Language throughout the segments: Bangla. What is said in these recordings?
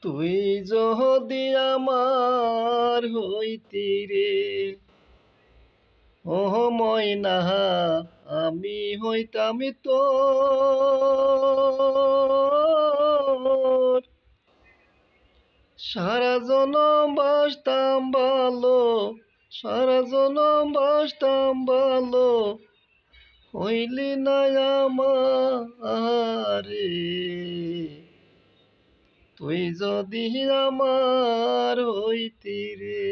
তুই যদি আমার হইতি রে, ও ময়না, আমি হইতাম তোর। সারা জনম বাসতাম ভালো, সারা জনম বাসতাম ভালো, হইলি না আমারে। তুই যদি আমার হইতি রে,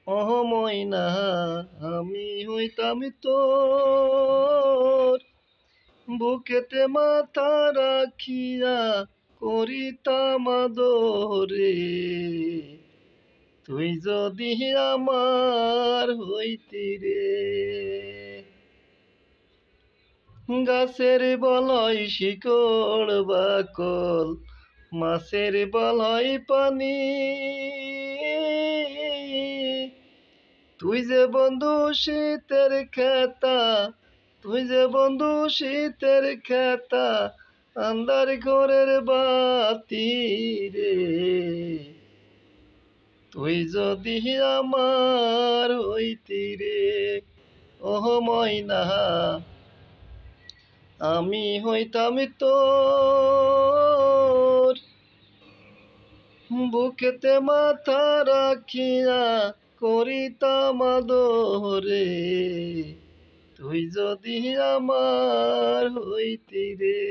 ও ময়না, আমি হইতাম তোর। বুকেতে মাথা রাখিয়া করিতাম আদরে, তুই যদি আমার হইতি রে। গাছের বলয় শিকড় বাকল, মাছের বলয় পানি, তুই যে বন্ধু শীতের খেতা, তুই যে বন্ধু শীতের খেতা, আন্ধার ঘরের বাতি রে। তুই যদি আমার হইতি রে, ওহ ময়না, আমি হইতাম তোর। বুকেতে মাথা রাখিয়া করিতাম আদরে, তুই যদি আমার হইতি রে।